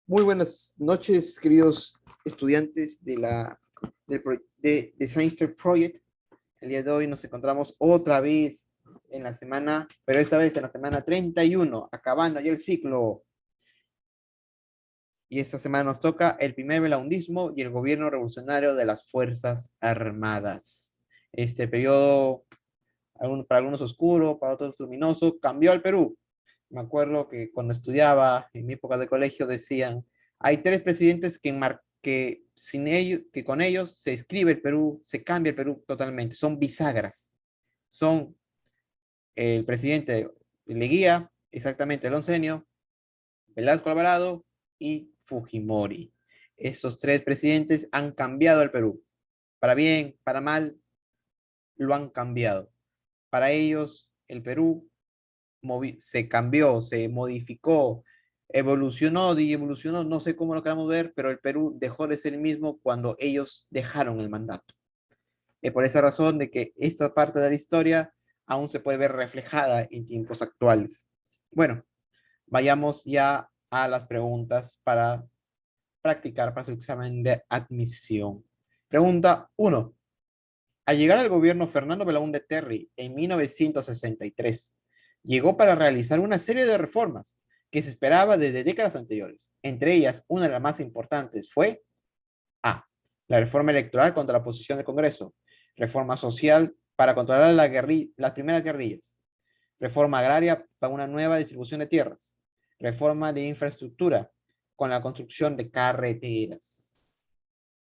Muy buenas noches, queridos estudiantes de Science Project. El día de hoy nos encontramos otra vez en la semana, pero esta vez en la semana 31, acabando ya el ciclo. Y esta semana nos toca el primer belaundismo y el gobierno revolucionario de las Fuerzas Armadas. Este periodo, para algunos oscuro, para otros luminoso, cambió al Perú. Me acuerdo que cuando estudiaba en mi época de colegio decían, hay tres presidentes que, sin ellos, que con ellos se escribe el Perú, se cambia el Perú totalmente. Son bisagras. Son el presidente Leguía, exactamente el oncenio, Velasco Alvarado y Fujimori. Estos tres presidentes han cambiado el Perú. Para bien, para mal, lo han cambiado. Para ellos, el Perú se cambió, se modificó, evolucionó, no sé cómo lo queramos ver, pero el Perú dejó de ser el mismo cuando ellos dejaron el mandato. Es por esa razón de que esta parte de la historia aún se puede ver reflejada en tiempos actuales. Bueno, vayamos ya a las preguntas para practicar para su examen de admisión. Pregunta 1. Al llegar al gobierno Fernando Belaúnde Terry en 1963, llegó para realizar una serie de reformas que se esperaba desde décadas anteriores. Entre ellas, una de las más importantes fue A. La reforma electoral contra la oposición del Congreso. Reforma social para controlar las primeras guerrillas. Reforma agraria para una nueva distribución de tierras. Reforma de infraestructura con la construcción de carreteras.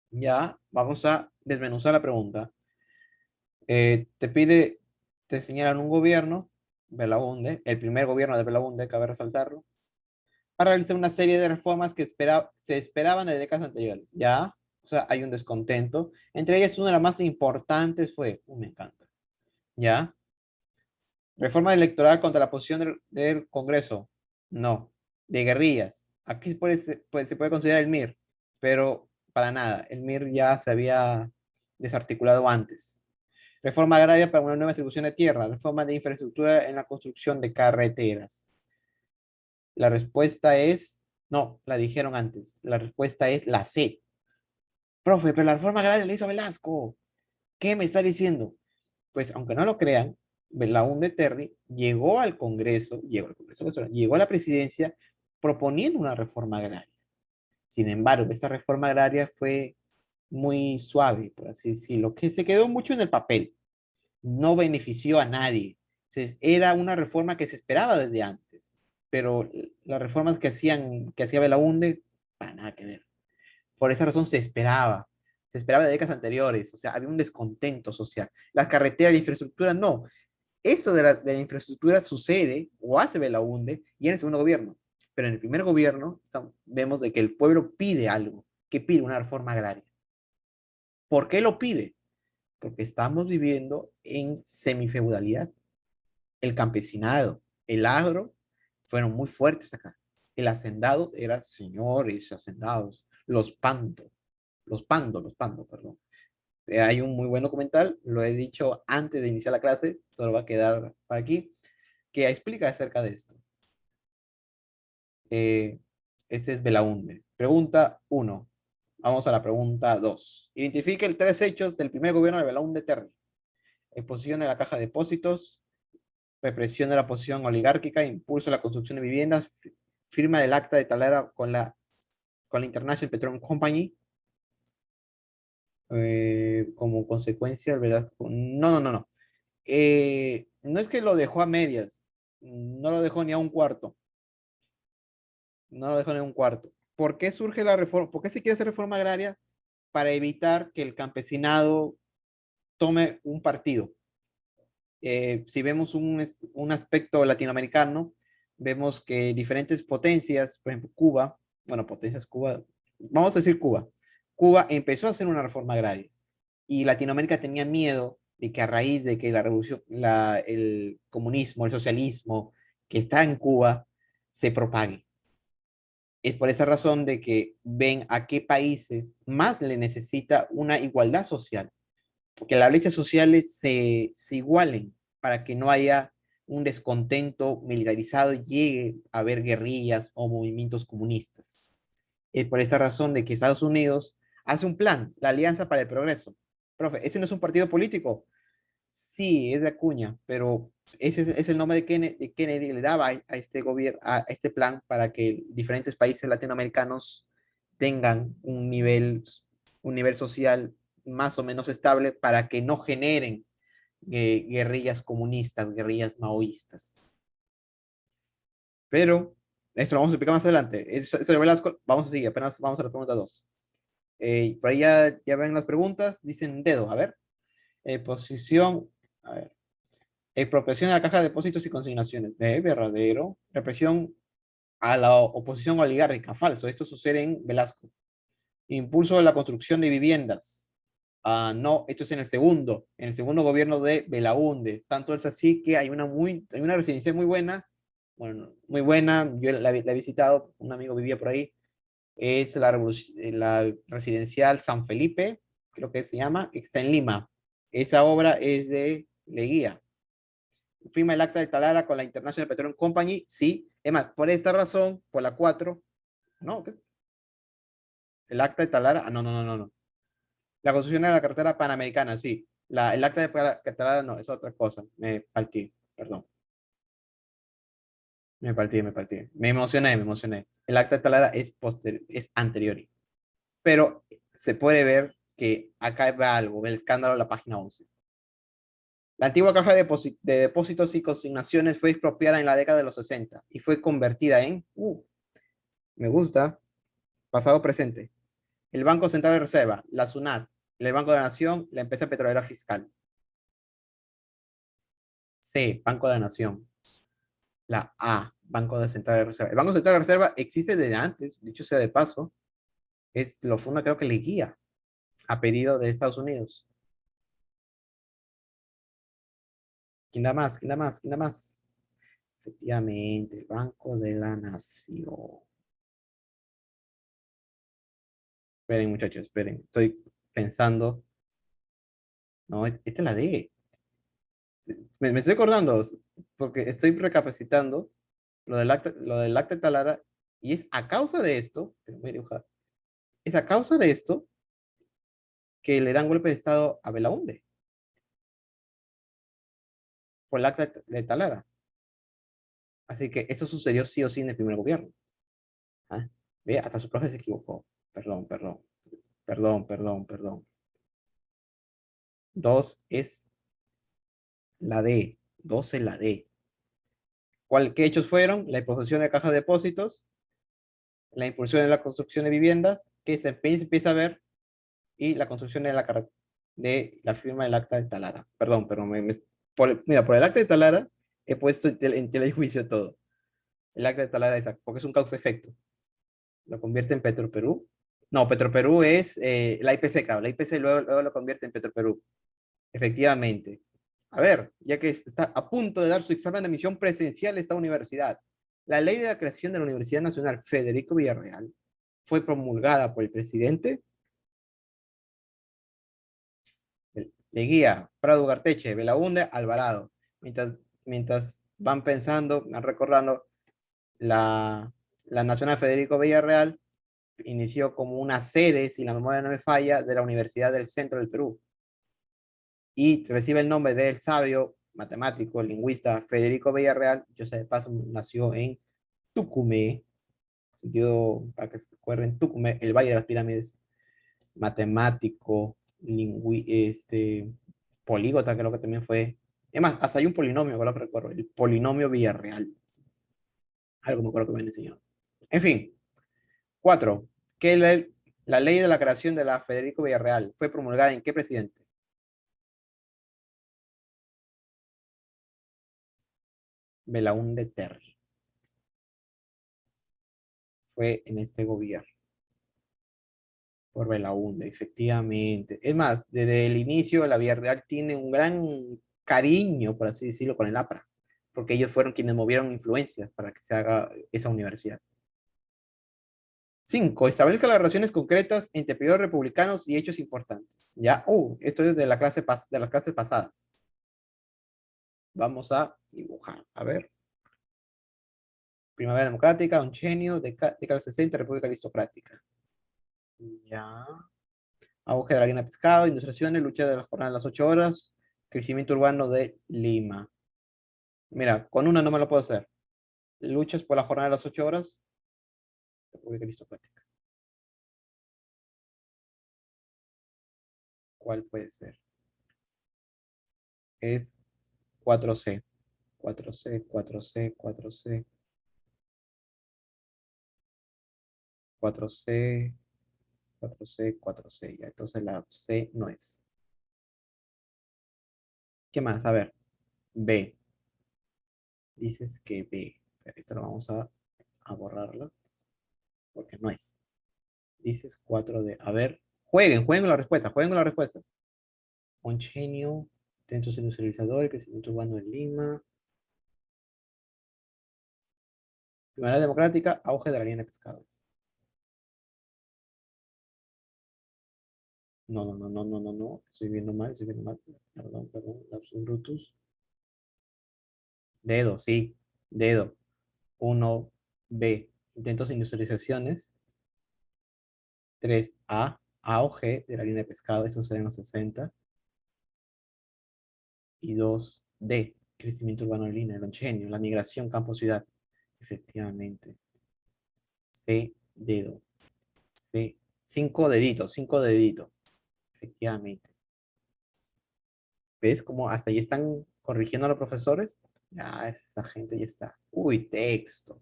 Ya vamos a desmenuzar la pregunta. Te señalan un gobierno, Belaúnde, el primer gobierno de Belaúnde, cabe resaltarlo, para realizar una serie de reformas que se esperaban de décadas anteriores. Ya, o sea, hay un descontento. Entre ellas, una de las más importantes fue, me encanta, ya, reforma electoral contra la posición del Congreso. No, de guerrillas. Aquí se puede considerar el MIR, pero para nada, el MIR ya se había desarticulado antes. Reforma agraria para una nueva distribución de tierra, reforma de infraestructura en la construcción de carreteras. La respuesta es, no, la dijeron antes, la respuesta es la C. Profe, pero la reforma agraria la hizo Velasco. ¿Qué me está diciendo? Pues aunque no lo crean, Belaúnde Terry llegó a la presidencia proponiendo una reforma agraria. Sin embargo, esta reforma agraria fue muy suave, por así decirlo, que se quedó mucho en el papel. No benefició a nadie. Era una reforma que se esperaba desde antes, pero las reformas que hacía Belaúnde, para nada que ver. Por esa razón se esperaba de décadas anteriores, o sea, había un descontento social. Las carreteras, la infraestructura, no. Eso de la infraestructura sucede o hace Belaúnde y en el segundo gobierno. Pero en el primer gobierno vemos de que el pueblo pide algo, que pide una reforma agraria. ¿Por qué lo pide? Porque estamos viviendo en semifeudalidad. El campesinado, el agro, fueron muy fuertes acá. El hacendado era señores hacendados, los pandos, perdón. Hay un muy buen documental, lo he dicho antes de iniciar la clase, solo va a quedar para aquí, que explica acerca de esto. Eh, este es Belaúnde. Pregunta 1. Vamos a la pregunta 2. Identifique el tres hechos del primer gobierno de Belaúnde Terry. Exposición de la caja de depósitos, represión de la posición oligárquica, impulso a la construcción de viviendas, firma del acta de Talera con la International Petroleum Company, como consecuencia, ¿verdad? No. No es que lo dejó a medias, no lo dejó ni a un cuarto, no lo dejó ni a un cuarto. ¿Por qué surge la reforma? ¿Por qué se quiere hacer reforma agraria? Para evitar que el campesinado tome un partido. Si vemos un aspecto latinoamericano, vemos que diferentes potencias, por ejemplo Cuba, bueno, potencias Cuba, vamos a decir Cuba, Cuba empezó a hacer una reforma agraria y Latinoamérica tenía miedo de que a raíz de que la revolución, el comunismo, el socialismo que está en Cuba se propague. Es por esa razón de que ven a qué países más le necesita una igualdad social, porque las brechas sociales se igualen para que no haya un descontento militarizado y llegue a haber guerrillas o movimientos comunistas. Es por esta razón de que Estados Unidos hace un plan, la Alianza para el Progreso. Profe, ¿ese no es un partido político? Sí, es de Acuña, pero ese es el nombre de Kennedy le daba a este gobierno, a este plan para que diferentes países latinoamericanos tengan un nivel social más o menos estable para que no generen guerrillas comunistas, guerrillas maoístas. Pero esto lo vamos a explicar más adelante. Eso de Velasco, vamos a seguir, apenas vamos a la pregunta 2. Por ahí ya ven las preguntas, dicen dedo, a ver. Posición, a ver. Expropiación a la caja de depósitos y consignaciones. Verdadero. Represión a la oposición oligárquica. Falso. Esto sucede en Velasco. Impulso de la construcción de viviendas. No, esto es en el segundo gobierno de Belaúnde. Tanto es así que hay una residencia muy buena, bueno, muy buena, yo la he visitado, un amigo vivía por ahí, es la residencial San Felipe, creo que se llama, está en Lima. Esa obra es de Leguía. Firma el acta de Talara con la International Petroleum Company, sí. Es más, por esta razón, por la 4, no, el acta de Talara, no. La construcción de la carretera panamericana, sí. El acta de Talara no, es otra cosa. Me partí, perdón. Me partí. Me emocioné. El acta de Talara es anterior. Pero se puede ver que acá va algo, el escándalo de la página 11. La antigua caja de depósitos y consignaciones fue expropiada en la década de los 60 y fue convertida me gusta, pasado presente, el Banco Central de Reserva, la SUNAT, el Banco de la Nación, la empresa petrolera fiscal. C, Banco de la Nación. La A, Banco de Central de Reserva. El Banco Central de Reserva existe desde antes, dicho sea de paso, lo funda creo que Leguía, a pedido de Estados Unidos. ¿Quién da más? ¿Quién da más? ¿Quién da más? Efectivamente, el Banco de la Nación. Esperen, muchachos, esperen. Estoy pensando. No, esta es la D. Me estoy acordando, porque estoy recapacitando lo del acta de Talara, y es a causa de esto, voy a dibujar, es a causa de esto que le dan golpe de Estado a Belaúnde, por el acta de Talara. Así que eso sucedió sí o sí en el primer gobierno. ¿Ah? Ve, hasta su profe se equivocó. Perdón. Dos es la D. Dos es la D. ¿Qué hechos fueron? La imposición de caja de depósitos, la impulsión de la construcción de viviendas, que se empieza a ver, y la construcción de la firma del acta de Talara. Perdón, pero mira, por el acta de Talara he puesto en tela de juicio todo. El acta de Talara es porque es un causa-efecto. Lo convierte en Petroperú. No, Petroperú es la IPC, claro. La IPC luego lo convierte en Petroperú. Efectivamente. A ver, ya que está a punto de dar su examen de admisión presencial a esta universidad, la ley de la creación de la Universidad Nacional Federico Villarreal fue promulgada por el presidente Leguía, Prado Ugarteche, Belaúnde, Alvarado. Mientras van pensando, van recordando, la Nacional Federico Villarreal inició como una sede, si la memoria no me falla, de la Universidad del Centro del Perú y recibe el nombre del sabio matemático, lingüista Federico Villarreal. Yo sé de paso, nació en Tucumé, sentido, para que se acuerden, Tucumé, el Valle de las Pirámides, matemático, políglota, creo que también fue. Es más, hasta hay un polinomio, ahora que recuerdo, el polinomio Villarreal. Algo me acuerdo que me han enseñado. En fin, 4. Que la ley de la creación de la Federico Villarreal fue promulgada en qué presidente? Belaúnde Terry. Fue en este gobierno. Por Belaúnde, efectivamente. Es más, desde el inicio la Villarreal tiene un gran cariño, por así decirlo, con el APRA, porque ellos fueron quienes movieron influencias para que se haga esa universidad. 5. Establezca las relaciones concretas entre periodos republicanos y hechos importantes. Ya, esto es de de las clases pasadas. Vamos a dibujar, a ver. Primavera Democrática, un genio, década del 60, República Aristocrática. Ya. Auge de la harina de pescado, ilustraciones, lucha de la jornada de las 8 horas, crecimiento urbano de Lima. Mira, con una no me lo puedo hacer. Luchas por la jornada de las 8 horas, República Aristocrática. ¿Cuál puede ser? Es 4C. 4C, 4C, 4C, 4C, 4C, 4C. Ya, entonces la C no es. ¿Qué más? A ver. B. Dices que B. Esto lo vamos a borrarlo porque no es. Dices 4D. A ver. Jueguen con las respuestas. Jueguen con las respuestas. Ongenio, Centro Industrializador, crecimiento urbano en Lima. Primera Democrática, auge de la línea de pescadores. No, no, no, no, no, no, no. Estoy viendo mal, estoy viendo mal. Perdón, perdón. Lapsus brutus. Dedo, sí. Dedo. 1B. Intentos de industrializaciones. 3A. Auge de la línea de pescado. Eso será en los 60. Y 2D. Crecimiento urbano en línea. El ongenio. La migración campo-ciudad. Efectivamente. C. Dedo. C. Cinco deditos. Cinco deditos. Efectivamente. ¿Ves cómo hasta ahí están corrigiendo a los profesores? Ya, esa gente ya está. Uy, texto.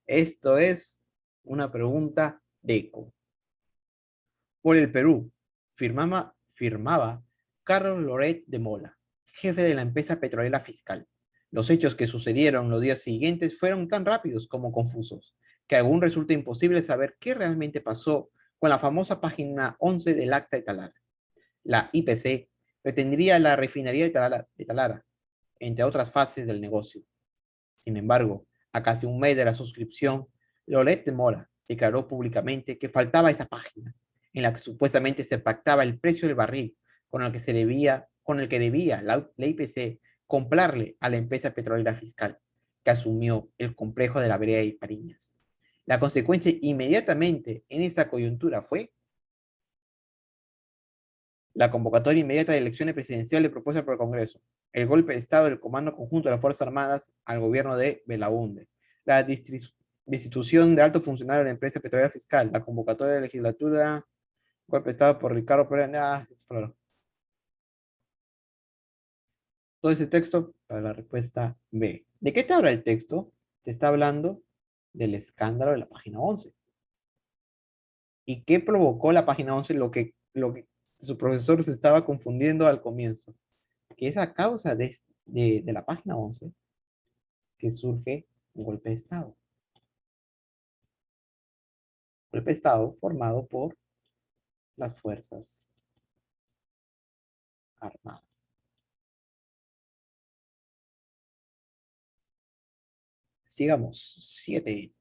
Esto es una pregunta de eco. Por el Perú, firmaba Carlos Loret de Mola, jefe de la empresa petrolera fiscal. Los hechos que sucedieron los días siguientes fueron tan rápidos como confusos, que aún resulta imposible saber qué realmente pasó con la famosa página 11 del Acta de Talara. La IPC pretendía la refinería de Talara, entre otras fases del negocio. Sin embargo, a casi un mes de la suscripción, Loret de Mora declaró públicamente que faltaba esa página, en la que supuestamente se pactaba el precio del barril con el que debía la IPC comprarle a la empresa petrolera fiscal, que asumió el complejo de la Brea y Pariñas. La consecuencia inmediatamente en esta coyuntura fue la convocatoria inmediata de elecciones presidenciales propuesta por el Congreso, el golpe de Estado del Comando Conjunto de las Fuerzas Armadas al gobierno de Belaúnde, la destitución de altos funcionarios de la empresa petrolera fiscal, la convocatoria de legislatura, golpe de Estado por Ricardo Pérez. Todo ese texto para la respuesta B. ¿De qué te habla el texto? Te está hablando del escándalo de la página 11. ¿Y qué provocó la página 11? Lo que su profesor se estaba confundiendo al comienzo, que es a causa de la página 11 que surge un golpe de Estado. Golpe de Estado formado por las Fuerzas Armadas. Sigamos. 7.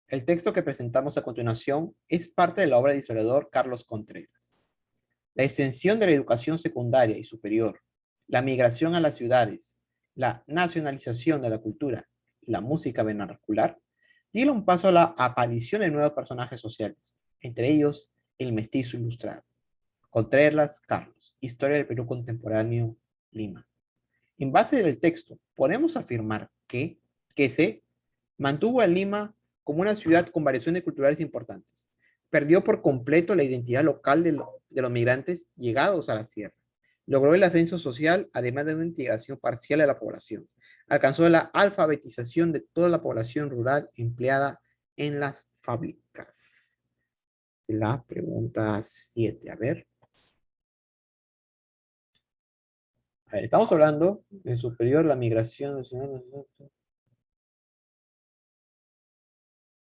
El texto que presentamos a continuación es parte de la obra del historiador Carlos Contreras. La extensión de la educación secundaria y superior, la migración a las ciudades, la nacionalización de la cultura y la música vernacular dieron un paso a la aparición de nuevos personajes sociales, entre ellos el mestizo ilustrado. Contreras, Carlos, Historia del Perú Contemporáneo, Lima. En base del texto, podemos afirmar que se mantuvo a Lima como una ciudad con variaciones culturales importantes. Perdió por completo la identidad local de los migrantes llegados a la sierra. Logró el ascenso social, además de una integración parcial de la población. Alcanzó la alfabetización de toda la población rural empleada en las fábricas. La pregunta 7. A ver, estamos hablando de superior la migración nacional.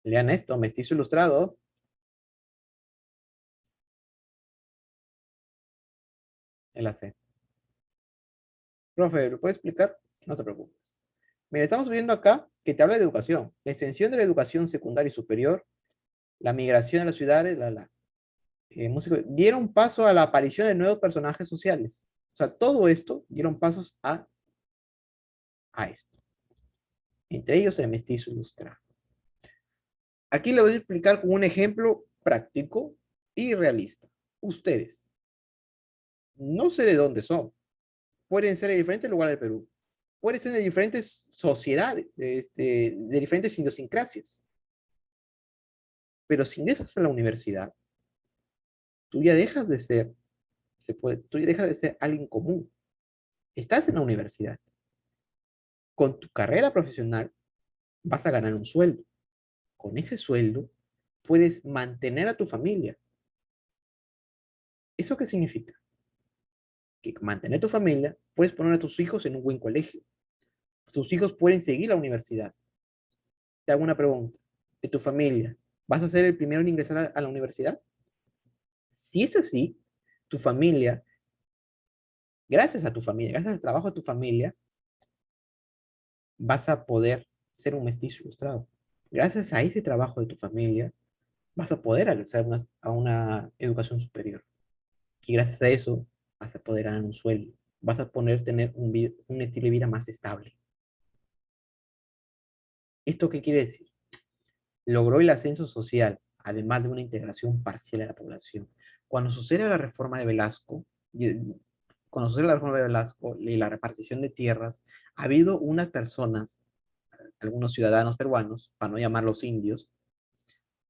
Lean esto, mestizo ilustrado. En la C. Profe, ¿lo puede explicar? No te preocupes. Mira, estamos viendo acá que te habla de educación. La extensión de la educación secundaria y superior, la migración a las ciudades, dieron paso a la aparición de nuevos personajes sociales. O sea, todo esto dieron pasos a esto. Entre ellos el mestizo ilustrado. Aquí le voy a explicar con un ejemplo práctico y realista. Ustedes, no sé de dónde son, pueden ser de diferentes lugares del Perú, pueden ser de diferentes sociedades, de diferentes idiosincrasias, pero si ingresas a la universidad, tú ya dejas de ser, tú ya dejas de ser alguien común. Estás en la universidad. Con tu carrera profesional vas a ganar un sueldo. Con ese sueldo puedes mantener a tu familia. ¿Eso qué significa? Que mantener tu familia, puedes poner a tus hijos en un buen colegio. Tus hijos pueden seguir la universidad. Te hago una pregunta. De tu familia, ¿vas a ser el primero en ingresar a la universidad? Si es así, tu familia, gracias a tu familia, gracias al trabajo de tu familia, vas a poder ser un mestizo ilustrado. Gracias a ese trabajo de tu familia, vas a poder acceder a una educación superior. Y gracias a eso, vas a poder ganar un sueldo. Vas a poder tener un estilo de vida más estable. ¿Esto qué quiere decir? Logró el ascenso social, además de una integración parcial de la población. Cuando sucede la reforma de Velasco, cuando sucede la reforma de Velasco y la repartición de tierras, ha habido unas personas, algunos ciudadanos peruanos, para no llamarlos indios,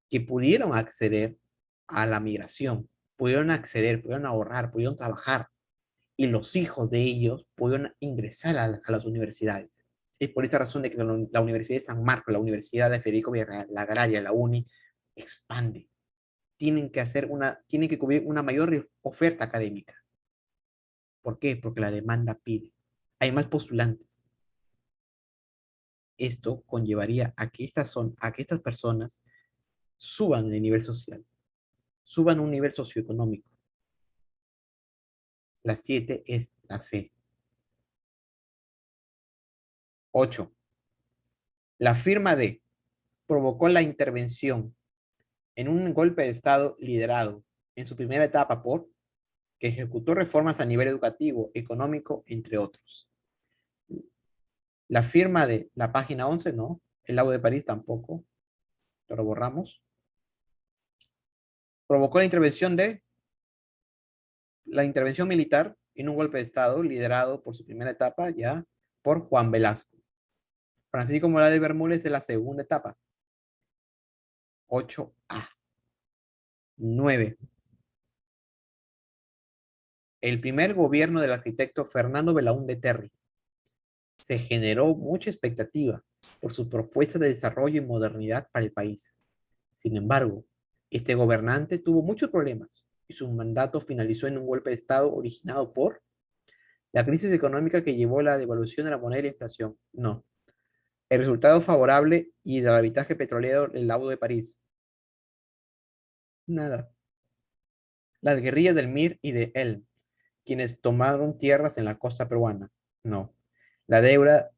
que pudieron acceder a la migración, pudieron acceder, pudieron ahorrar, pudieron trabajar, y los hijos de ellos pudieron ingresar a las universidades. Es por esta razón de que la Universidad de San Marcos, la Universidad de Federico Villarreal, la Agraria, la UNI, expande. Tienen que cubrir una mayor oferta académica. ¿Por qué? Porque la demanda pide. Hay más postulantes. Esto conllevaría a que estas personas suban en el nivel social, suban un nivel socioeconómico. La 7 es la C. 8. La firma D provocó la intervención en un golpe de Estado liderado en su primera etapa por que ejecutó reformas a nivel educativo, económico, entre otros. La firma de la página 11 no, el lago de París tampoco, lo borramos. Provocó la intervención militar en un golpe de Estado liderado por su primera etapa ya por Juan Velasco. Francisco Morales Bermúdez es la segunda etapa. 8A. 9. El primer gobierno del arquitecto Fernando Belaúnde Terry. Se generó mucha expectativa por su propuesta de desarrollo y modernidad para el país. Sin embargo, este gobernante tuvo muchos problemas y su mandato finalizó en un golpe de Estado originado por la crisis económica que llevó a la devaluación de la moneda y la inflación. No. El resultado favorable y del arbitraje petrolero del lago de París. Nada. Las guerrillas del MIR y de ELN, quienes tomaron tierras en la costa peruana. No. La deuda,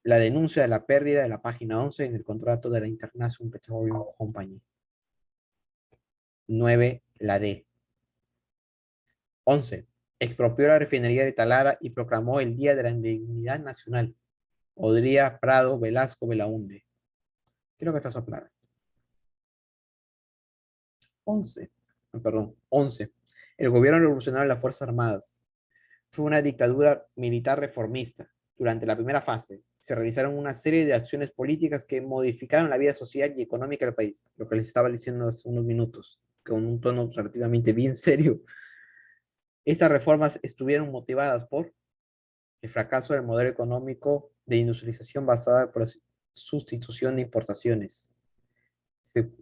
la denuncia de la pérdida de la página 11 en el contrato de la International Petroleum Company. 9. La D. 11. Expropió la refinería de Talara y proclamó el Día de la Indignidad Nacional. Odría Prado Velasco Belaúnde. Creo que está soplada. 11. Perdón, 11. El gobierno revolucionario de las Fuerzas Armadas. Fue una dictadura militar reformista. Durante la primera fase, se realizaron una serie de acciones políticas que modificaron la vida social y económica del país, lo que les estaba diciendo hace unos minutos, con un tono relativamente bien serio. Estas reformas estuvieron motivadas por el fracaso del modelo económico de industrialización basada por la sustitución de importaciones,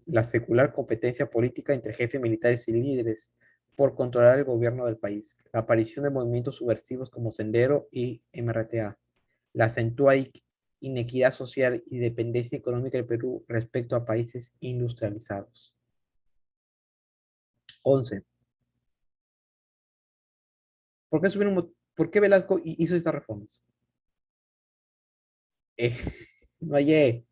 la secular competencia política entre jefes militares y líderes por controlar el gobierno del país, la aparición de movimientos subversivos como Sendero y MRTA, la acentuada inequidad social y dependencia económica del Perú respecto a países industrializados. 11. ¿Por qué Velasco hizo estas reformas? Eh, no hallé.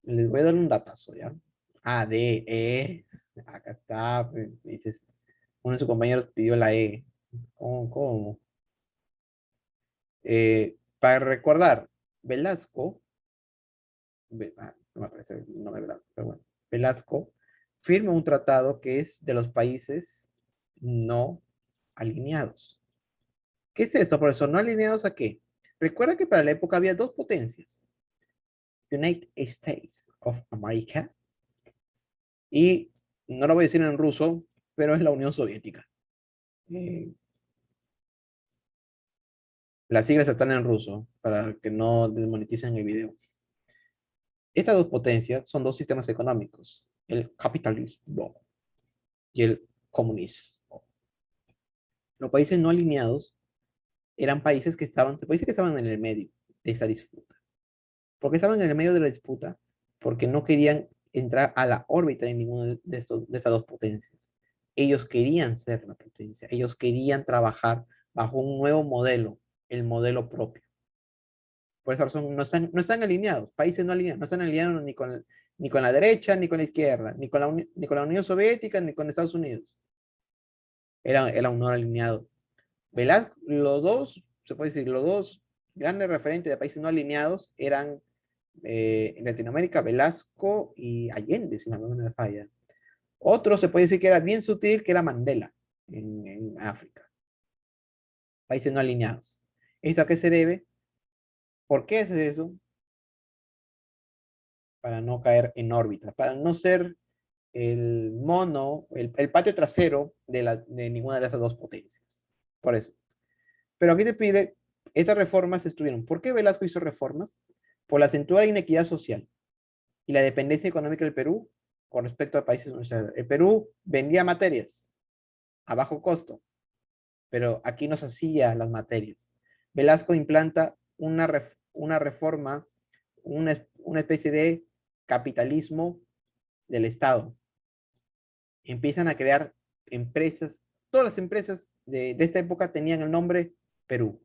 Les voy a dar un datazo, ¿ya? A, D, E. Acá está. Dices, uno de sus compañeros pidió la E. ¿Cómo? Para recordar, Velasco, no me aparece el nombre de Velasco, pero bueno, Velasco firma un tratado que es de los países no alineados. ¿Qué es esto, profesor? ¿No alineados a qué? Recuerda que para la época había dos potencias, United States of America y, no lo voy a decir en ruso, pero es la Unión Soviética. Eh, las siglas están en ruso para que no desmoneticen el video. Estas dos potencias son dos sistemas económicos, el capitalismo y el comunismo. Los países no alineados eran países que estaban, se puede decir que estaban en el medio de esa disputa. ¿Por qué estaban en el medio de la disputa? Porque no querían entrar a la órbita de ninguna de estas dos potencias. Ellos querían ser la potencia, ellos querían trabajar bajo un nuevo modelo, el modelo propio. Por esa razón no están alineados, países no alineados, no están alineados ni con la derecha, ni con la izquierda, ni con la Unión Soviética, ni con Estados Unidos. Era un no alineado. Velasco, los dos, se puede decir, los dos grandes referentes de países no alineados eran en Latinoamérica, Velasco y Allende, si no me falla. Otro se puede decir que era bien sutil, que era Mandela en África. Países no alineados. ¿Esto a qué se debe? ¿Por qué es eso? Para no caer en órbita, para no ser el mono, el patio trasero de ninguna de esas dos potencias. Por eso. Pero aquí te pide, estas reformas estuvieron. ¿Por qué Velasco hizo reformas? Por la acentuada inequidad social y la dependencia económica del Perú con respecto a países. O sea, el Perú vendía materias a bajo costo, pero aquí no se hacía las materias. Velasco implanta una reforma, una especie de capitalismo del Estado. Empiezan a crear empresas, todas las empresas de esta época tenían el nombre Perú.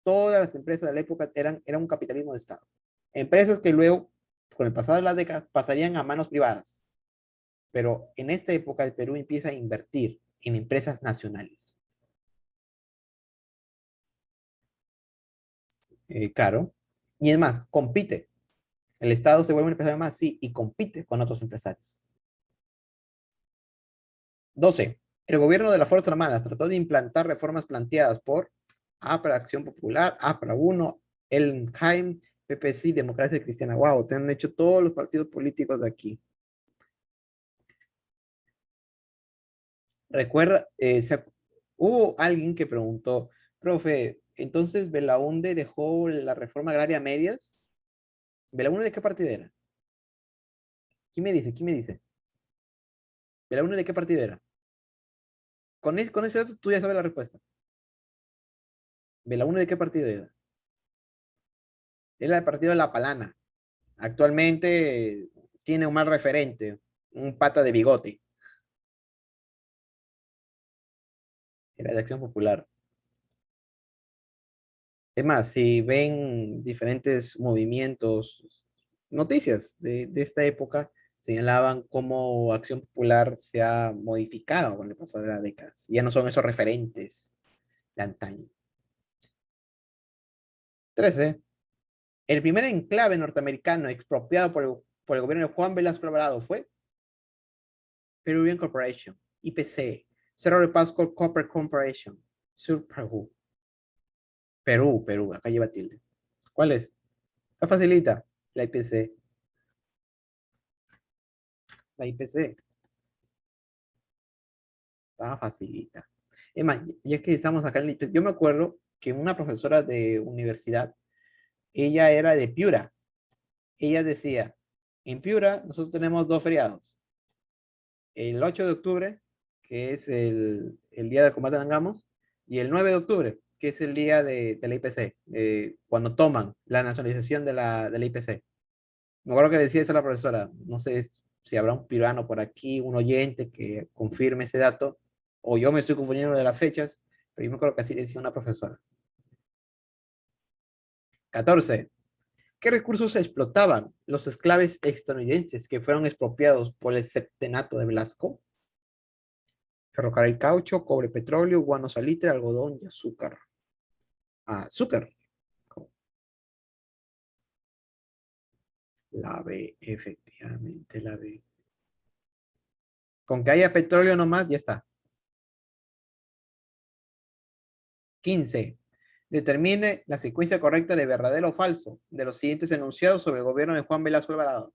Todas las empresas de la época eran un capitalismo de Estado. Empresas que luego, con el pasado de las décadas, pasarían a manos privadas. Pero en esta época el Perú empieza a invertir en empresas nacionales. Claro. Y es más, compite. El Estado se vuelve un empresario más, sí, y compite con otros empresarios. 12. El gobierno de las Fuerzas Armadas trató de implantar reformas planteadas por APRA, Acción Popular, APRA 1, El Jaime, PPC, Democracia Cristiana. Wow, te han hecho todos los partidos políticos de aquí. Recuerda, hubo alguien que preguntó, profe, entonces Belaúnde dejó la reforma agraria a medias. ¿Belaúnde de qué partido era? ¿Quién me dice? ¿Quién me dice? ¿Belaúnde de qué partido era? Con ese dato tú ya sabes la respuesta. ¿Belaúnde de qué partido era? Era el partido de La Palana. Actualmente tiene un mal referente, un pata de bigote. Era de Acción Popular. Es más, si ven diferentes movimientos, noticias de esta época, señalaban cómo Acción Popular se ha modificado con el pasar de las décadas. Ya no son esos referentes de antaño. 13. El primer enclave norteamericano expropiado por el gobierno de Juan Velasco Alvarado fue Peruvian Corporation, IPC, Cerro de Pasco Copper Corporation, Sur Perú. Perú, acá lleva tilde. ¿Cuál es? Está facilita. La IPC. La IPC. Estaba facilita. Es más, ya que estamos acá en la IPC, yo me acuerdo que una profesora de universidad, ella era de Piura. Ella decía, en Piura nosotros tenemos dos feriados. El 8 de octubre, que es el día del combate de Angamos, y el 9 de octubre, que es el día de la IPC, cuando toman la nacionalización de la IPC. Me acuerdo que decía eso la profesora. No sé si habrá un pirano por aquí, un oyente que confirme ese dato, o yo me estoy confundiendo de las fechas, pero yo me acuerdo que así decía una profesora. 14. ¿Qué recursos explotaban los esclaves estadounidenses que fueron expropiados por el septenato de Velasco? Ferrocarril, caucho, cobre, petróleo, guano, salitre, algodón y azúcar. Azúcar. La B, efectivamente, la B. Con que haya petróleo nomás, ya está. 15. Determine la secuencia correcta de verdadero o falso de los siguientes enunciados sobre el gobierno de Juan Velasco Alvarado.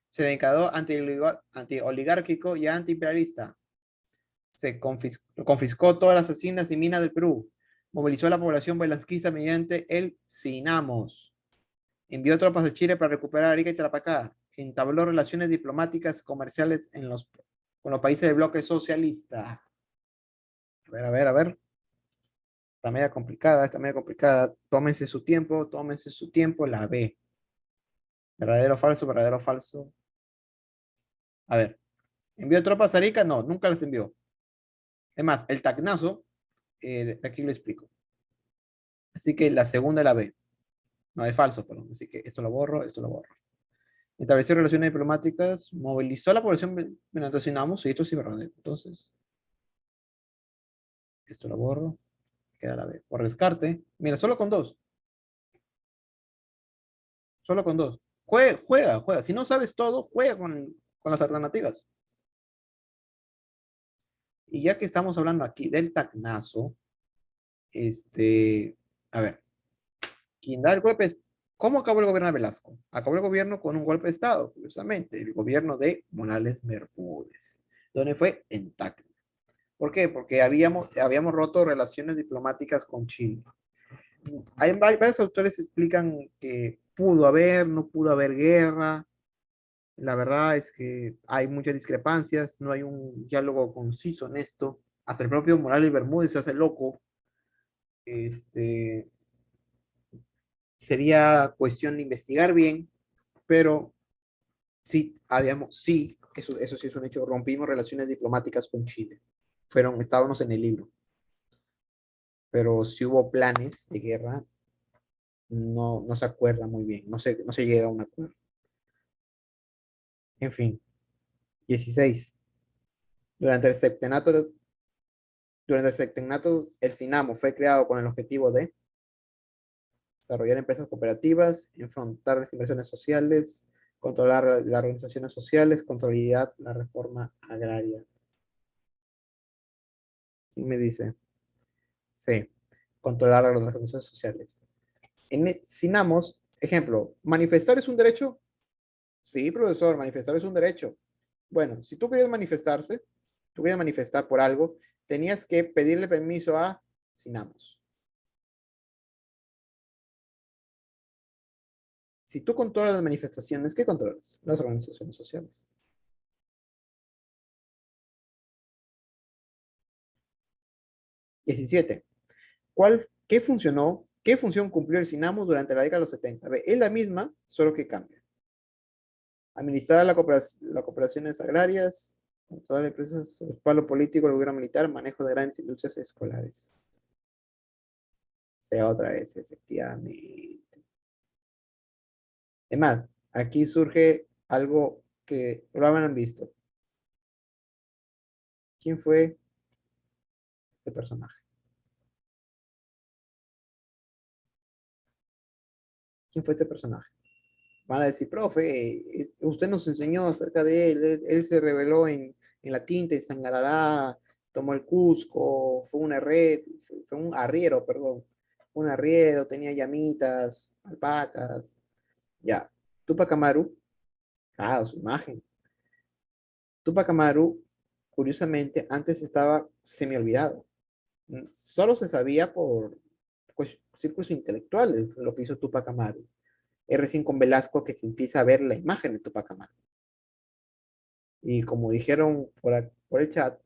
Se declaró antioligárquico y antiimperialista. Se confiscó todas las haciendas y minas del Perú. Movilizó a la población velasquista mediante el CINAMOS. Envió tropas a Chile para recuperar Arica y Tarapacá. Entabló relaciones diplomáticas comerciales con los países del bloque socialista. A ver, a ver, a ver. Está media complicada, está media complicada. Tómense su tiempo, la B. Verdadero o falso, verdadero o falso. A ver, ¿envió tropas a Arica? No, nunca las envió. Es más, el tacnazo, aquí lo explico. Así que la segunda es la B. No, es falso, perdón. Así que esto lo borro, esto lo borro. Estableció relaciones diplomáticas, movilizó a la población venezolana, sí, esto sí, ¿verdad? Entonces, esto lo borro, queda la B. Por descarte, mira, solo con dos, solo con dos. Juega, juega, juega. Si no sabes todo, juega con las alternativas. Y ya que estamos hablando aquí del tacnazo, a ver, ¿quién da el golpe? ¿Cómo acabó el gobierno de Velasco? Acabó el gobierno con un golpe de Estado, curiosamente, el gobierno de Morales Bermúdez, donde fue en Tacna. ¿Por qué? Porque habíamos roto relaciones diplomáticas con Chile. Hay varios autores que explican que pudo haber, no pudo haber guerra. La verdad es que hay muchas discrepancias, no hay un diálogo conciso en esto. Hasta el propio Morales Bermúdez se hace loco. Este, Sería cuestión de investigar bien, pero eso sí es un hecho, rompimos relaciones diplomáticas con Chile. Estábamos en el libro, pero si hubo planes de guerra, no se acuerda muy bien, no se llega a un acuerdo. En fin, 16. Durante el septenato, durante el septenato, el CINAMO fue creado con el objetivo de desarrollar empresas cooperativas, enfrentar las inversiones sociales, controlar las organizaciones sociales, controlar la reforma agraria. ¿Quién me dice? C. Controlar las organizaciones sociales. En CINAMOS, ejemplo, ¿manifestar es un derecho? Sí, profesor, manifestar es un derecho. Bueno, si tú querías manifestar por algo, tenías que pedirle permiso a Sinamos. Si tú controlas las manifestaciones, ¿qué controlas? Las organizaciones sociales. 17. ¿Qué función cumplió el Sinamos durante la década de los 70? Ve, es la misma, solo que cambia. Administrar las cooperaciones agrarias, controlar las empresas, respaldo político, el gobierno militar, manejo de grandes industrias escolares. Sea otra vez, efectivamente. Además, aquí surge algo que lo habrán visto. ¿Quién fue este personaje? ¿Quién fue este personaje? Van a decir, profe, usted nos enseñó acerca de él. Él se reveló en la tinta de Sangarará, tomó el Cusco, fue un arriero, perdón. Un arriero, tenía llamitas, alpacas. Ya. Tupac Amaru, su imagen. Tupac Amaru, curiosamente, antes estaba semi olvidado. Solo se sabía por círculos intelectuales lo que hizo Tupac Amaru. Es recién con Velasco que se empieza a ver la imagen de Tupac Amaru. Y como dijeron por el chat,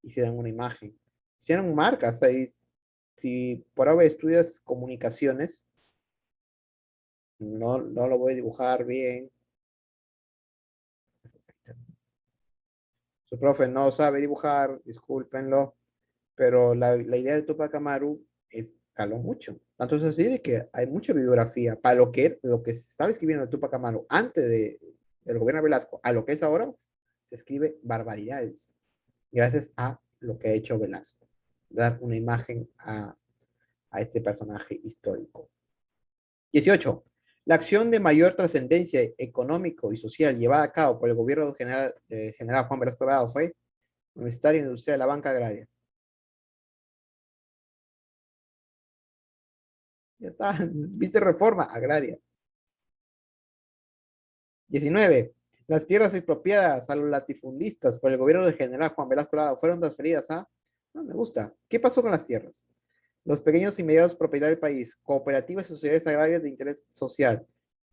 hicieron una imagen. Hicieron marcas ahí. Si por ahora estudias comunicaciones, no lo voy a dibujar bien. Su profe no sabe dibujar, discúlpenlo, pero la idea de Tupac Amaru escaló mucho. Tanto es así de que hay mucha bibliografía para lo que se estaba escribiendo de Tupac Amaru antes del gobierno de Velasco a lo que es ahora, se escribe barbaridades, gracias a lo que ha hecho Velasco. Dar una imagen a este personaje histórico. 18. La acción de mayor trascendencia económico y social llevada a cabo por el gobierno general Juan Velasco Alvarado fue Universitaria Industria de la Banca Agraria. Ya está, viste reforma agraria. 19. Las tierras expropiadas a los latifundistas por el gobierno del general Juan Velasco Alvarado fueron transferidas a... No me gusta. ¿Qué pasó con las tierras? Los pequeños y medianos propietarios del país, cooperativas y sociedades agrarias de interés social,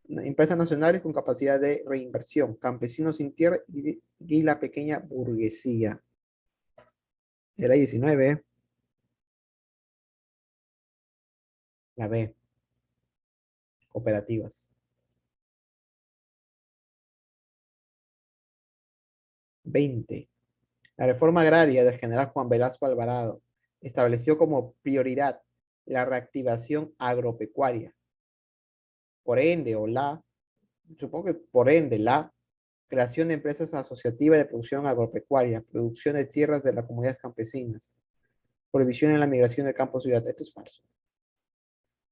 empresas nacionales con capacidad de reinversión, campesinos sin tierra y la pequeña burguesía. Era 19. La B. Cooperativas. 20. La reforma agraria del general Juan Velasco Alvarado estableció como prioridad la reactivación agropecuaria. Por ende, supongo que por ende, la creación de empresas asociativas de producción agropecuaria, producción de tierras de las comunidades campesinas, prohibición en la migración del campo a ciudad. Esto es falso.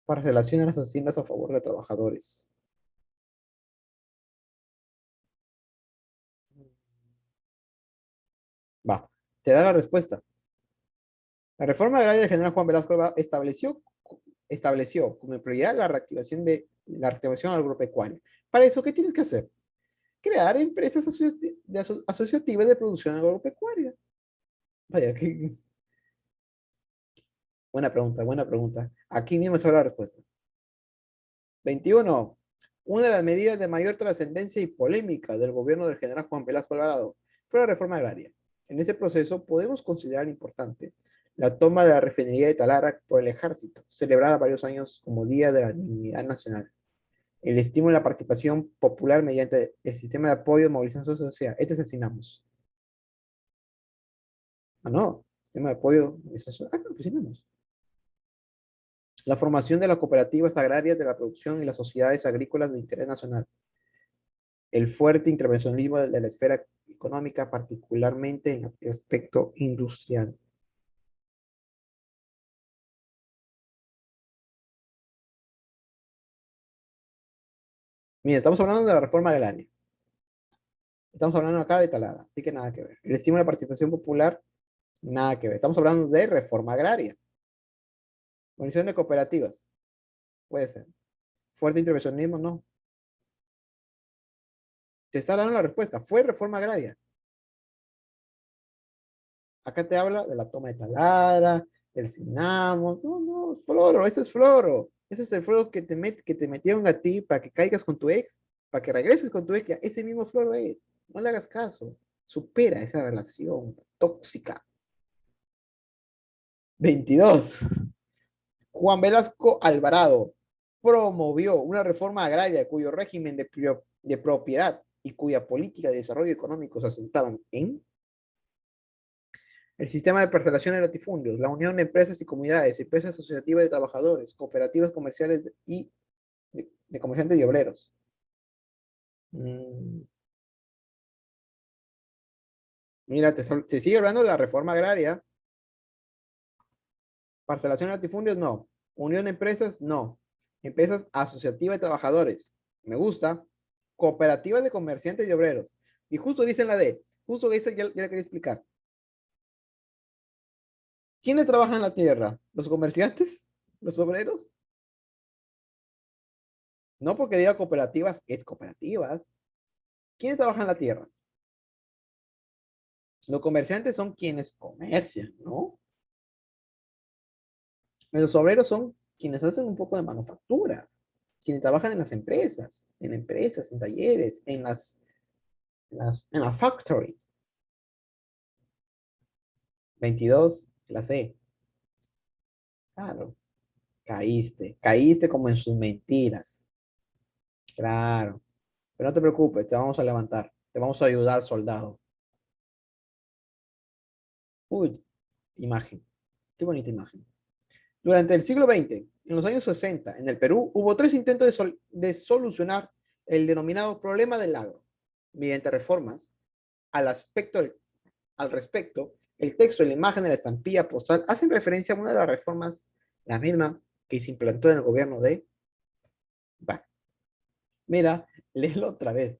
Para relacionar las haciendas a favor de trabajadores. Va, te da la respuesta. La reforma agraria del general Juan Velasco estableció como prioridad la reactivación agropecuaria. Para eso, ¿qué tienes que hacer? Crear empresas asociativas de producción agropecuaria. Vaya, qué buena pregunta, buena pregunta. Aquí mismo está la respuesta. 21. Una de las medidas de mayor trascendencia y polémica del gobierno del general Juan Velasco Alvarado fue la reforma agraria. En ese proceso podemos considerar importante la toma de la refinería de Talara por el ejército, celebrada varios años como Día de la Dignidad Nacional. El estímulo a la participación popular mediante el sistema de apoyo de movilización social. Este asesinamos. Ah, no. Sistema de apoyo. Ah, no, asesinamos. La formación de las cooperativas agrarias de la producción y las sociedades agrícolas de interés nacional. El fuerte intervencionismo de la esfera económica, particularmente en el aspecto industrial. Mira, estamos hablando de la reforma agraria. Estamos hablando acá de talada, así que nada que ver. El estímulo a la participación popular, nada que ver. Estamos hablando de reforma agraria. Organización de cooperativas, puede ser. Fuerte intervencionismo, no. Te está dando la respuesta. Fue reforma agraria. Acá te habla de la toma de talara, del cinamo. No, no, floro, ese es floro. Ese es el floro que te metieron a ti para que caigas con tu ex, para que regreses con tu ex. Ese mismo floro es. No le hagas caso. Supera esa relación tóxica. 22. Juan Velasco Alvarado promovió una reforma agraria cuyo régimen de propiedad y cuya política de desarrollo económico se asentaban en el sistema de parcelación de latifundios, la unión de empresas y comunidades, empresas asociativas de trabajadores, cooperativas comerciales y de comerciantes y obreros. Mira, se sigue hablando de la reforma agraria. Parcelación de latifundios, no. Unión de empresas, no. Empresas asociativas de trabajadores. Me gusta. Cooperativas de comerciantes y obreros. Y justo dice en la D, justo dice, ya le quería explicar. ¿Quiénes trabajan en la tierra? ¿Los comerciantes? ¿Los obreros? No porque diga cooperativas, es cooperativas. ¿Quiénes trabajan en la tierra? Los comerciantes son quienes comercian, ¿no? Los obreros son quienes hacen un poco de manufacturas, quienes trabajan en empresas, en talleres, en la factory. 22, la C. Claro, caíste como en sus mentiras. Claro, pero no te preocupes, te vamos a levantar, te vamos a ayudar, soldado. Uy, imagen, qué bonita imagen. Durante el siglo XX, en los años 60, en el Perú, hubo tres intentos de solucionar el denominado problema del agro, mediante reformas al, aspecto, al respecto. El texto y la imagen de la estampilla postal hacen referencia a una de las reformas La misma que se implantó en el gobierno de... Va, mira, léelo otra vez.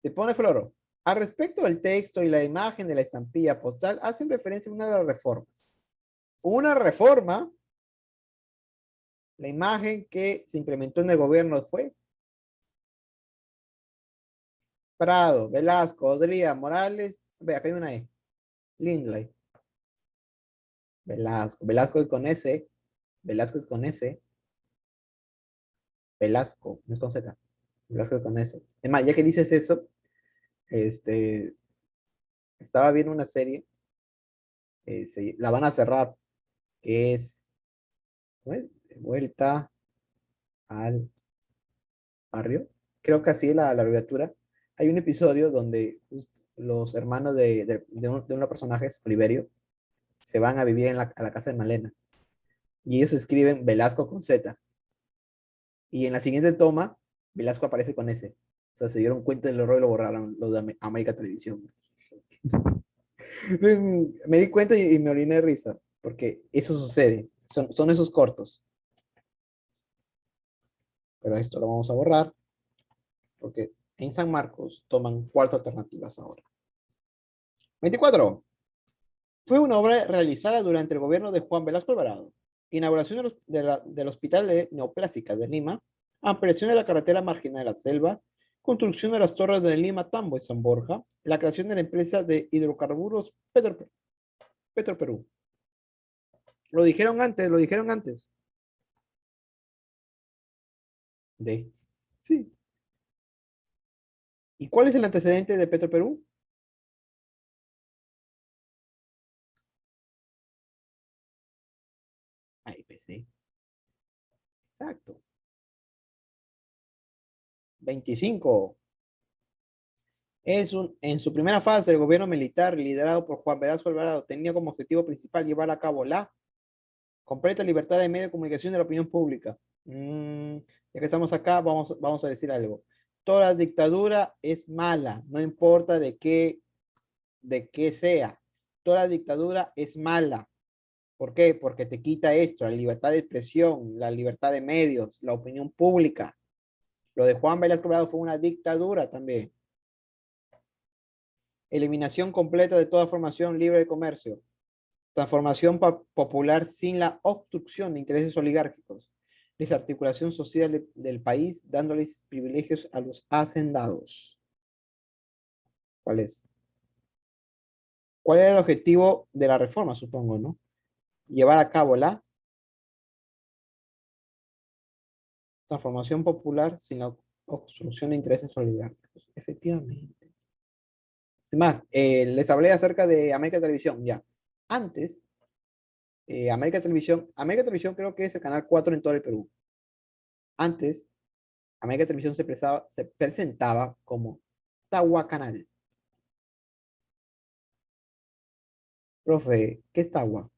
Te pone Floro. Al respecto del texto y la imagen de la estampilla postal, hacen referencia a una de las reformas. Una reforma, la imagen que se implementó en el gobierno fue Prado, Velasco, Odría, Morales. Ve, acá hay una E. Lindley. Velasco. Velasco es con S. Velasco es con S. Velasco, no es con Z. Velasco es con S. Es más, ya que dices eso, este, estaba viendo una serie, la van a cerrar, que es, ¿cómo es? Vuelta al barrio. Creo que así es la abreviatura. Hay un episodio donde los hermanos de uno de los personajes, Oliverio, se van a vivir a la casa de Malena. Y ellos escriben Velasco con Z. Y en la siguiente toma, Velasco aparece con S. O sea, se dieron cuenta del error y lo borraron los de América Televisión. Me di cuenta y me oriné de risa, porque eso sucede. Son esos cortos. Pero esto lo vamos a borrar, porque en San Marcos toman cuatro alternativas ahora. 24. Fue una obra realizada durante el gobierno de Juan Velasco Alvarado. Inauguración del Hospital de Neoplásicas de Lima, ampliación de la carretera marginal de la Selva, construcción de las torres de Lima, Tambo y San Borja, la creación de la empresa de hidrocarburos Petroperú. Lo dijeron antes, lo dijeron antes. De. Sí. ¿Y cuál es el antecedente de Petroperú? AIPC. Exacto. 25. En su primera fase, el gobierno militar liderado por Juan Velasco Alvarado tenía como objetivo principal llevar a cabo la completa libertad de medio de comunicación de la opinión pública. Ya que estamos acá, vamos a decir algo. Toda dictadura es mala, no importa de qué sea. Toda dictadura es mala. ¿Por qué? Porque te quita esto, la libertad de expresión, la libertad de medios, la opinión pública. Lo de Juan Velasco Alvarado fue una dictadura también. Eliminación completa de toda formación libre de comercio. Transformación popular sin la obstrucción de intereses oligárquicos. Desarticulación social del país, dándoles privilegios a los hacendados. ¿Cuál es? ¿Cuál era el objetivo de la reforma, supongo, no? Llevar a cabo la transformación popular sin la obstrucción de intereses oligárquicos. Efectivamente. Además, les hablé acerca de América Televisión, ya. Antes, América Televisión creo que es el canal 4 en todo el Perú. Antes, América Televisión se presentaba como Tawa Canal. Profe, ¿qué es Tawa?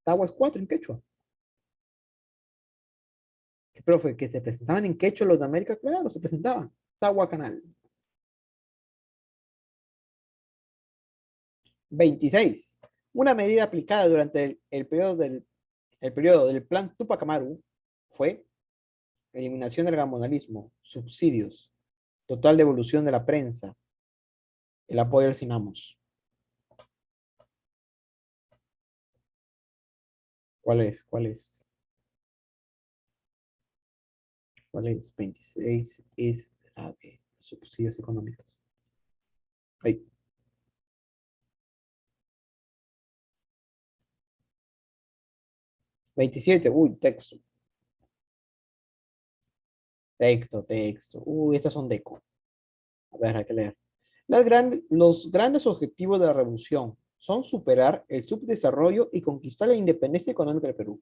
Tawa es 4 en quechua. Profe, que se presentaban en quechua los de América, claro, se presentaban. Tawa Canal. 26. Una medida aplicada durante el periodo del Plan Tupac Amaru fue eliminación del gamonalismo, subsidios, total devolución de la prensa, el apoyo al Sinamos. ¿Cuál es? ¿Cuál es? ¿Cuál es? 26 es la de subsidios económicos. Ahí. 27, uy, texto. Texto. Uy, estas son deco. A ver, hay que leer. Los grandes objetivos de la revolución son superar el subdesarrollo y conquistar la independencia económica del Perú.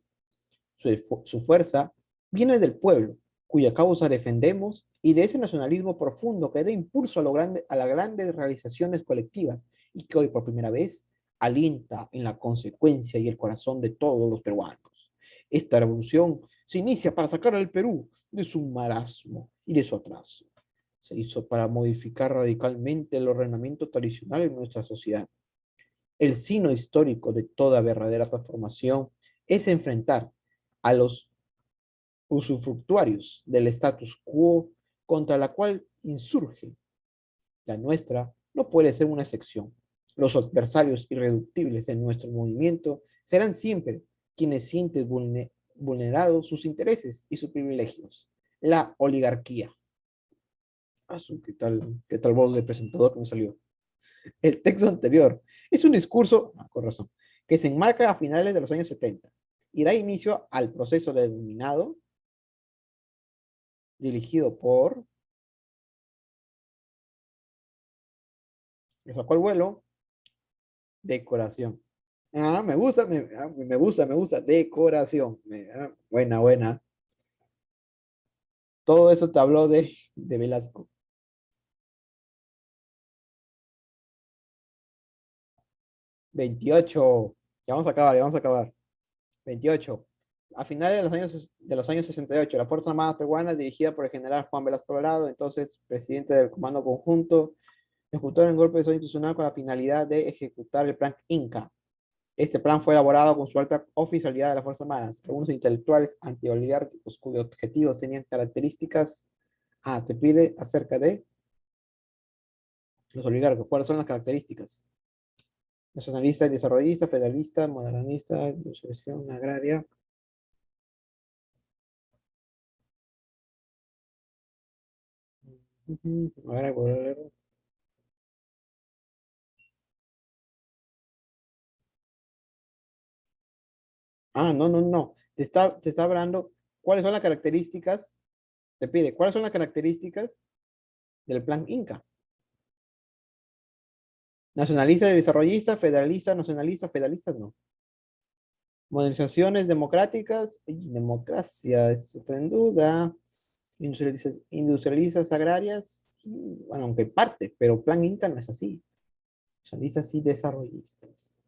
Su fuerza viene del pueblo, cuya causa defendemos, y de ese nacionalismo profundo que da impulso a las grandes realizaciones colectivas y que hoy por primera vez alienta en la consecuencia y el corazón de todos los peruanos. Esta revolución se inicia para sacar al Perú de su marasmo y de su atraso. Se hizo para modificar radicalmente el ordenamiento tradicional en nuestra sociedad. El signo histórico de toda verdadera transformación es enfrentar a los usufructuarios del status quo contra la cual insurge. La nuestra no puede ser una excepción. Los adversarios irreductibles de nuestro movimiento serán siempre quienes sienten vulnerados sus intereses y sus privilegios. La oligarquía. ¿Qué tal voz de presentador que me salió? El texto anterior es un discurso, con razón, que se enmarca a finales de los años 70 y da inicio al proceso denominado, dirigido por, me sacó el vuelo, decoración. Me gusta, decoración. Buena, buena. Todo eso te habló de Velasco. 28. Ya vamos a acabar, ya vamos a acabar. 28. A finales de los años 68, la Fuerza Armada Peruana, dirigida por el general Juan Velasco Alvarado, entonces presidente del Comando Conjunto, ejecutó el golpe de Estado institucional con la finalidad de ejecutar el Plan Inca. Este plan fue elaborado con su alta oficialidad de las Fuerzas Armadas. Algunos intelectuales antioligárquicos cuyos objetivos tenían características. Te pide acerca de los oligarcas. ¿Cuáles son las características? Nacionalista, desarrollista, federalista, modernista, industrialización agraria. A ver, voy a leer. No, no, no. Te está hablando cuáles son las características. Te pide cuáles son las características del plan Inca. Nacionalista, desarrollista, federalista, no. Modernizaciones democráticas, democracia, eso está en duda. Industrializas agrarias, bueno, aunque parte, pero plan Inca no es así. Nacionalistas y desarrollistas.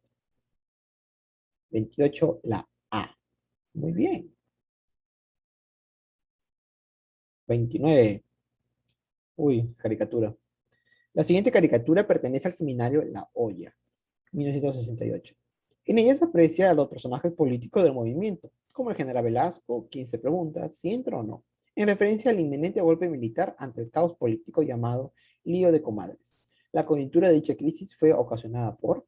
28, la A. Muy bien. 29. Uy, caricatura. La siguiente caricatura pertenece al seminario La Olla, 1968. En ella se aprecia a los personajes políticos del movimiento, como el general Velasco, quien se pregunta si entra o no, en referencia al inminente golpe militar ante el caos político llamado Lío de Comadres. La coyuntura de dicha crisis fue ocasionada por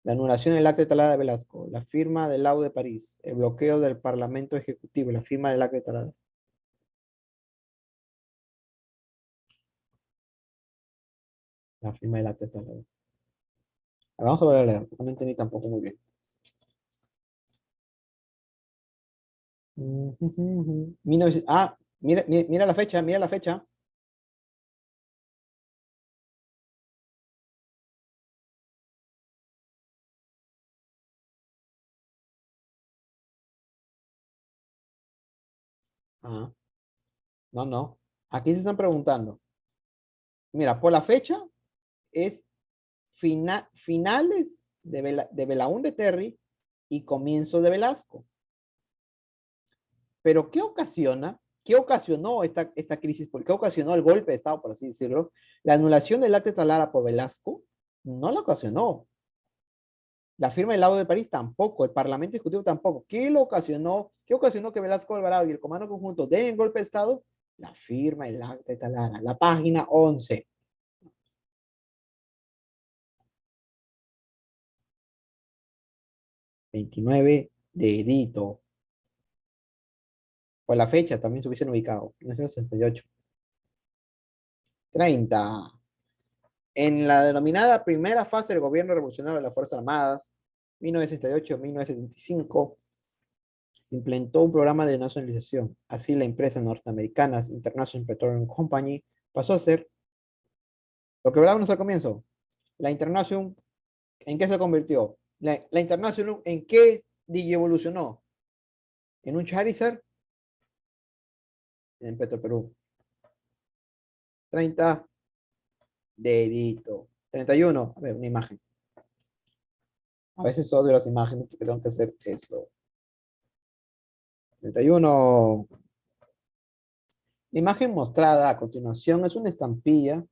la anulación del acta de Talada de Velasco, la firma del Lau de París, el bloqueo del Parlamento Ejecutivo, la firma del acta de Talada. La firma del acta de Talada. Vamos a volver a leer, no entendí tampoco muy bien. Mira, mira la fecha, mira la fecha. Ah, no, no. Aquí se están preguntando. Mira, por la fecha es finales de Belaúnde Terry y comienzo de Velasco. Pero ¿qué ocasiona? ¿Qué ocasionó esta crisis? ¿Qué ocasionó el golpe de Estado, por así decirlo? La anulación del acta de Talara por Velasco no la ocasionó. La firma del Laudo de París tampoco, el Parlamento Ejecutivo tampoco. ¿Qué lo ocasionó? ¿Qué ocasionó que Velasco Alvarado y el Comando Conjunto den golpe de Estado? La firma del acta de Talara, la página 11. 29 dedito. Por la fecha también se hubiesen ubicado, 1968. 30. En la denominada primera fase del gobierno revolucionario de las Fuerzas Armadas, 1968-1975, se implementó un programa de nacionalización. Así la empresa norteamericana International Petroleum Company pasó a ser lo que hablábamos al comienzo. La International, ¿en qué se convirtió? La International, ¿en qué evolucionó? En un Charizard, en Petroperú. 30, dedito. 31, a ver, una imagen. A veces odio las imágenes porque tengo que hacer esto. 31. La imagen mostrada a continuación es una estampilla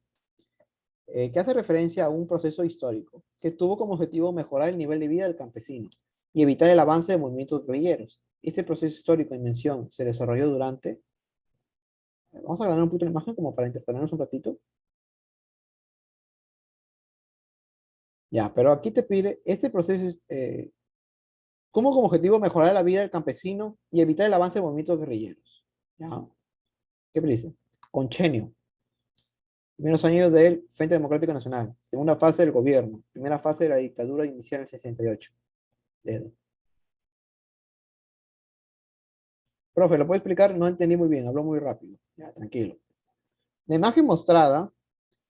que hace referencia a un proceso histórico que tuvo como objetivo mejorar el nivel de vida del campesino. y evitar el avance de movimientos guerrilleros. Este proceso histórico en mención se desarrolló durante, vamos a ganar un poquito la imagen como para entretenernos un ratito. Ya, pero aquí te pide, este proceso, como objetivo mejorar la vida del campesino y evitar el avance de movimientos guerrilleros. Ya, ¿qué dice? Conchenio. Primeros años del Frente Democrático Nacional. Segunda fase del gobierno. Primera fase de la dictadura inicial en el 68. Dedo. Profe, ¿lo puede explicar? No entendí muy bien, habló muy rápido. Ya, tranquilo. La imagen mostrada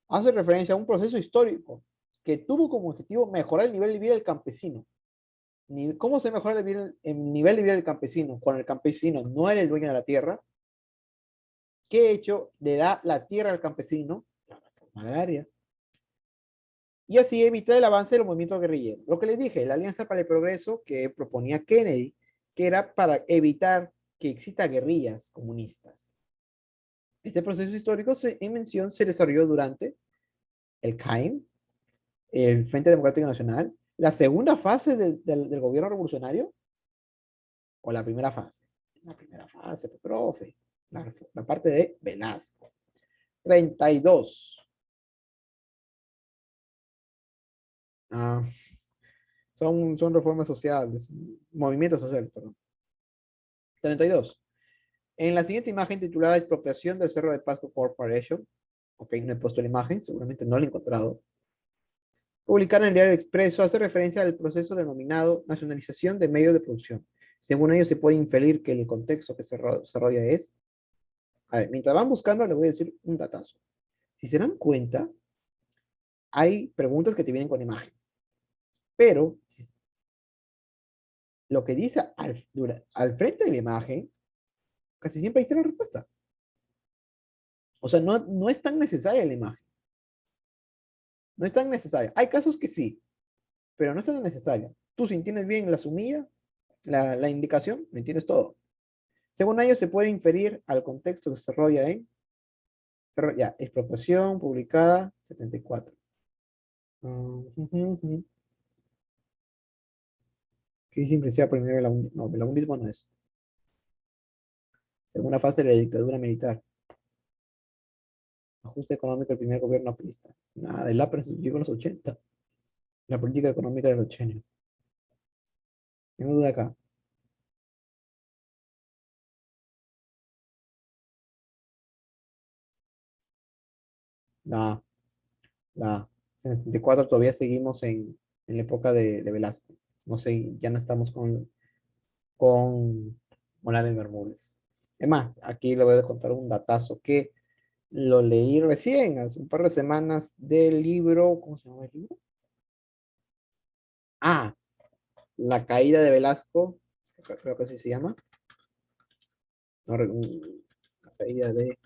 hace referencia a un proceso histórico que tuvo como objetivo mejorar el nivel de vida del campesino. ¿Cómo se mejora el nivel de vida del campesino? Cuando el campesino no era el dueño de la tierra, ¿qué hecho le da la tierra al campesino? La reforma agraria. Y así evitar el avance de los movimientos guerrilleros. Lo que les dije, la Alianza para el Progreso que proponía Kennedy, que era para evitar que existan guerrillas comunistas. Este proceso histórico en mención se desarrolló durante el CAIM, el Frente Democrático Nacional, la segunda fase del gobierno revolucionario o la primera fase. La primera fase, profe, la parte de Velasco. 32. Ah, son reformas sociales, movimientos sociales, perdón. 32. En la siguiente imagen titulada Expropiación del Cerro de Pasco Corporation, ok, no he puesto la imagen, seguramente no la he encontrado. Publicar en el Diario Expreso hace referencia al proceso denominado nacionalización de medios de producción. Según ello, se puede inferir que el contexto que se desarrolla es. A ver, mientras van buscando, les voy a decir un datazo. Si se dan cuenta, hay preguntas que te vienen con imagen, pero lo que dice al frente de la imagen, casi siempre ahí está la respuesta. O sea, no es tan necesaria la imagen. No es tan necesaria. Hay casos que sí, pero no es tan necesaria. Tú, si entiendes bien la sumilla, la indicación, me entiendes todo. Según ello, se puede inferir al contexto que se desarrolla en ya, expropiación publicada 74. ¿Qué siempre sea primero no, el laundismo no es. Segunda fase de la dictadura militar. Ajuste económico del primer gobierno aprista. Nada, el APRA llegó a los 80. La política económica del 80. Tengo duda acá. La, la 74 todavía seguimos en la época de Velasco. No sé, ya no estamos con Morales Bermúdez. Es más, aquí le voy a contar un datazo que lo leí recién, hace un par de semanas, del libro, ¿cómo se llama el libro? Ah, La caída de Velasco, creo que así se llama. No, la caída de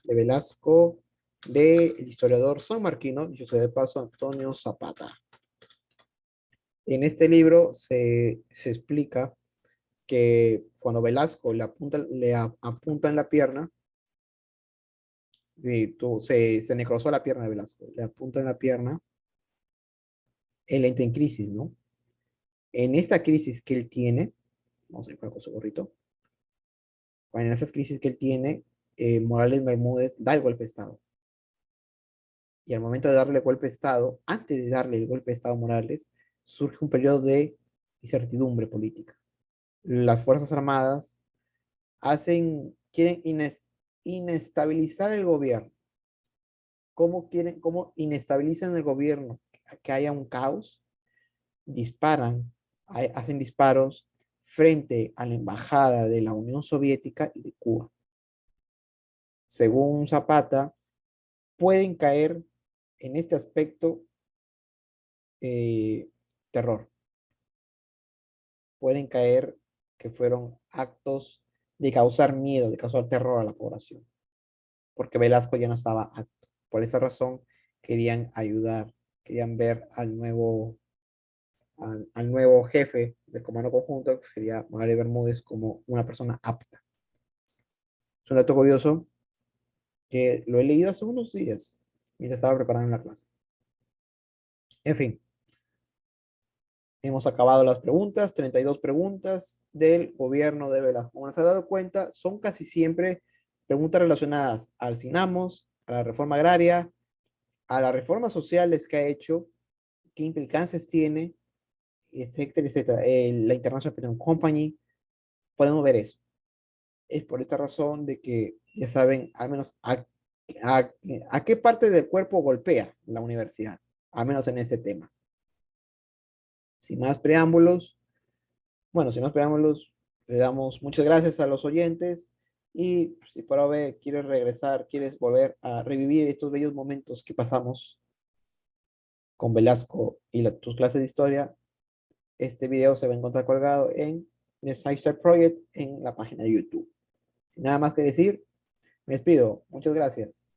Velasco, del historiador sanmarquino, dicho sea de paso, Antonio Zapata. En este libro se explica que cuando Velasco apunta en la pierna, se necrosó la pierna de Velasco, le apunta en la pierna, él entra en crisis, ¿no? En esta crisis que él tiene, vamos a ir con su gorrito, en esas crisis que él tiene, Morales Bermúdez da el golpe de Estado. Y al momento de darle el golpe de Estado, antes de darle el golpe de Estado a Morales, surge un periodo de incertidumbre política. Las Fuerzas Armadas quieren inestabilizar el gobierno. ¿Cómo inestabilizan el gobierno? Que haya un caos, disparan, hacen disparos frente a la embajada de la Unión Soviética y de Cuba. Según Zapata, pueden caer en este aspecto terror. Pueden caer que fueron actos de causar miedo, de causar terror a la población, porque Velasco ya no estaba acto. Por esa razón querían ayudar, querían ver al nuevo jefe del Comando Conjunto, que sería Morales Bermúdez, como una persona apta. Es un dato curioso que lo he leído hace unos días mientras estaba preparando la clase. En fin, Hemos acabado las preguntas, 32 preguntas del gobierno de Velasco. Como se ha dado cuenta, son casi siempre preguntas relacionadas al Cinamos, a la reforma agraria, a las reformas sociales que ha hecho, qué implicancias tiene, etcétera, etcétera. La International Petroleum Company, podemos ver eso. Es por esta razón de que ya saben al menos a, a qué parte del cuerpo golpea la universidad, al menos en este tema. Sin más preámbulos, bueno, sin más preámbulos, le damos muchas gracias a los oyentes y si por ahora quieres regresar, quieres volver a revivir estos bellos momentos que pasamos con Velasco y tus clases de historia, este video se va a encontrar colgado en The SciStar Project en la página de YouTube. Sin nada más que decir, me despido. Muchas gracias.